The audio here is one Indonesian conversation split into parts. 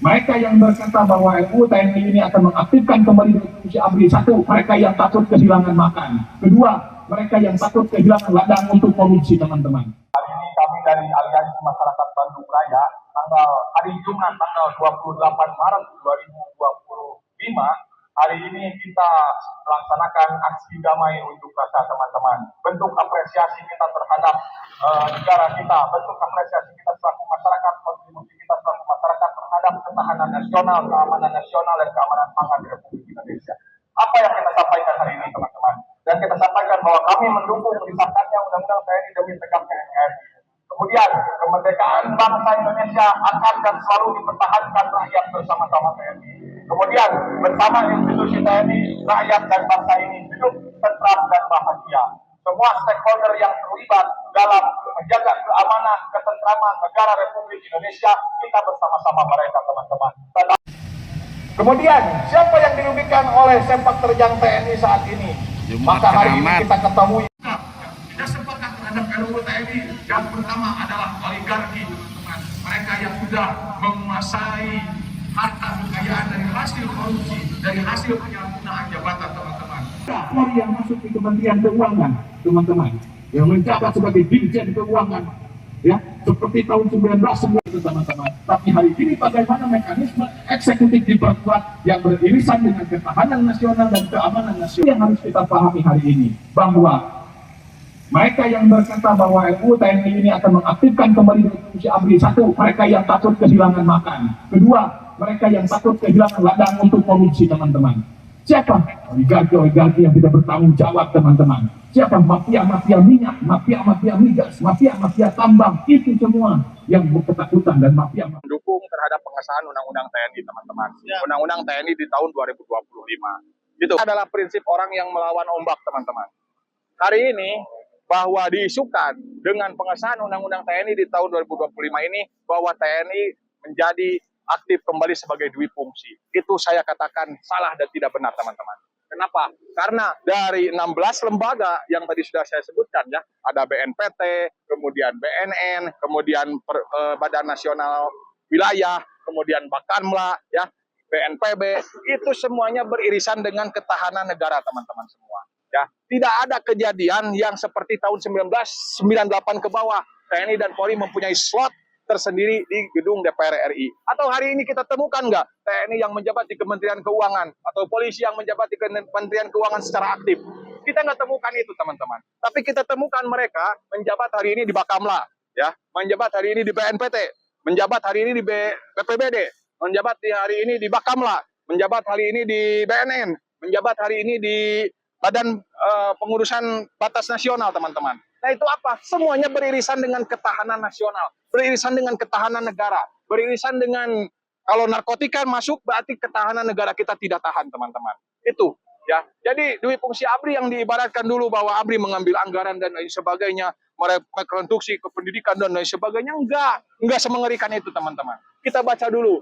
Mereka yang berkata bahwa RUU TNI ini akan mengaktifkan kembali fungsi ABRI. Satu, mereka yang takut kehilangan makan. Kedua, mereka yang takut kehilangan ladang untuk korupsi, teman-teman. Hari ini kami dari Aliansi Masyarakat Bandung Raya, hari Jumat tanggal 28 Maret 2025, hari ini kita melaksanakan aksi damai unjuk rasa, teman-teman. Bentuk apresiasi kita terhadap negara kita, bentuk apresiasi kita selaku masyarakat, kontribusi kita selaku masyarakat terhadap ketahanan nasional, keamanan nasional, dan keamanan pangan di Republik Indonesia. Apa yang kita sampaikan hari ini, teman-teman? Dan kita sampaikan bahwa kami mendukung disahkannya Undang-Undang TNI demi tegaknya NKRI. Kemudian, kemerdekaan bangsa Indonesia akan dan selalu dipertahankan rakyat bersama-sama TNI. Kemudian, bersama institusi TNI, rakyat dan bangsa ini hidup tentram dan bahagia. Semua stakeholder yang terlibat dalam menjaga keamanan, ketentraman negara Republik Indonesia, kita bersama-sama mereka, teman-teman. Kemudian, siapa yang dirugikan oleh sepak terjang TNI saat ini? Maka hari ini kita ketahui tidak sepakat terhadap RUU TNI. Yang pertama adalah oligarki, teman-teman. Mereka yang sudah menguasai harta kekayaan dari hasil korupsi, dari hasil penyalahgunaan jabatan, teman-teman. Polri yang masuk di Kementerian Keuangan, teman-teman, yang menjabat sebagai Dirjen Keuangan, ya, seperti tahun 1990, teman-teman. Tapi hari ini bagaimana mekanisme eksekutif diperkuat yang beririsan dengan ketahanan nasional dan keamanan nasional. Yang harus kita pahami hari ini, bahwa mereka yang berkata bahwa RUU TNI ini akan mengaktifkan kembali fungsi ABRI. Satu, mereka yang takut kehilangan makan. Kedua, mereka yang takut kehilangan ladang untuk korupsi, teman-teman. Siapa? Oligarki yang tidak bertanggung jawab, teman-teman. Siapa? Mafia-mafia minyak, mafia-mafia migas, mafia-mafia tambang, itu semua yang ketakutan dan mafia. Mendukung terhadap pengesahan Undang-Undang TNI, teman-teman. Undang-Undang TNI di tahun 2025. Itu adalah prinsip orang yang melawan ombak, teman-teman. Hari ini, bahwa diisukan dengan pengesahan Undang-Undang TNI di tahun 2025 ini, bahwa TNI menjadi aktif kembali sebagai dwi fungsi. Itu saya katakan salah dan tidak benar, teman-teman. Kenapa? Karena dari 16 lembaga yang tadi sudah saya sebutkan, ya, ada BNPT, kemudian BNN, kemudian Badan Nasional Wilayah, kemudian Bakamla, ya, BNPB, itu semuanya beririsan dengan ketahanan negara, teman-teman semua. Ya, tidak ada kejadian yang seperti tahun 1998 ke bawah, TNI dan Polri mempunyai slot tersendiri di gedung DPR RI. Atau hari ini kita temukan nggak TNI yang menjabat di Kementerian Keuangan atau polisi yang menjabat di Kementerian Keuangan secara aktif? Kita nggak temukan itu, teman-teman. Tapi kita temukan mereka menjabat hari ini di Bakamla, ya, menjabat hari ini di BNPT, menjabat hari ini di BPBD, menjabat hari ini di Bakamla, menjabat hari ini di BNN, menjabat hari ini di Badan Pengurusan Batas Nasional, teman-teman. Nah, itu apa? Semuanya beririsan dengan ketahanan nasional, beririsan dengan ketahanan negara, beririsan dengan kalau narkotika masuk berarti ketahanan negara kita tidak tahan, teman-teman. Itu, ya. Jadi dui fungsi ABRI yang diibaratkan dulu bahwa ABRI mengambil anggaran dan lain sebagainya, merekonstruksi ke pendidikan dan lain sebagainya, enggak semengerikan itu, teman-teman. Kita baca dulu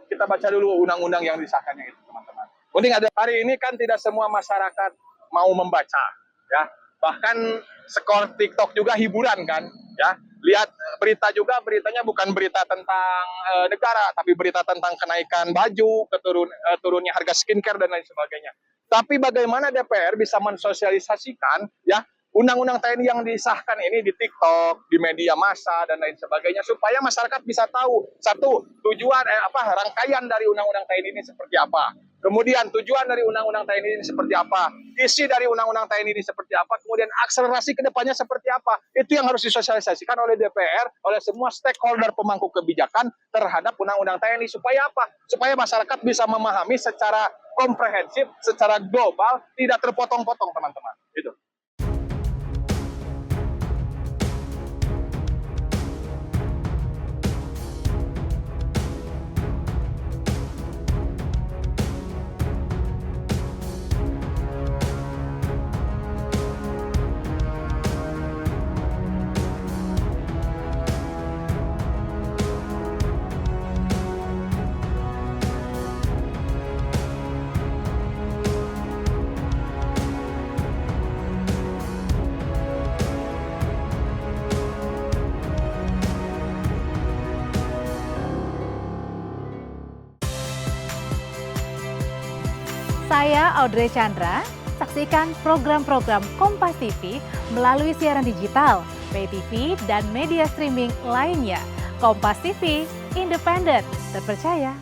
undang-undang yang disahkannya itu, teman-teman. Penting ada hari ini kan tidak semua masyarakat mau membaca, ya. Bahkan skor TikTok juga hiburan kan, ya. Lihat berita juga, beritanya bukan berita tentang negara, tapi berita tentang kenaikan baju, turunnya harga skincare dan lain sebagainya. Tapi bagaimana DPR bisa mensosialisasikan, ya, Undang-Undang TNI yang disahkan ini di TikTok, di media massa dan lain sebagainya, supaya masyarakat bisa tahu, satu, tujuan rangkaian dari Undang-Undang TNI ini seperti apa. Kemudian tujuan dari Undang-Undang TNI ini seperti apa, isi dari Undang-Undang TNI ini seperti apa, kemudian akselerasi ke depannya seperti apa. Itu yang harus disosialisasikan oleh DPR, oleh semua stakeholder pemangku kebijakan terhadap Undang-Undang TNI. Supaya apa? Supaya masyarakat bisa memahami secara komprehensif, secara global, tidak terpotong-potong, teman-teman. Itu. Saya Audrey Chandra. Saksikan program-program Kompas TV melalui siaran digital, pay TV, dan media streaming lainnya. Kompas TV, independen, terpercaya,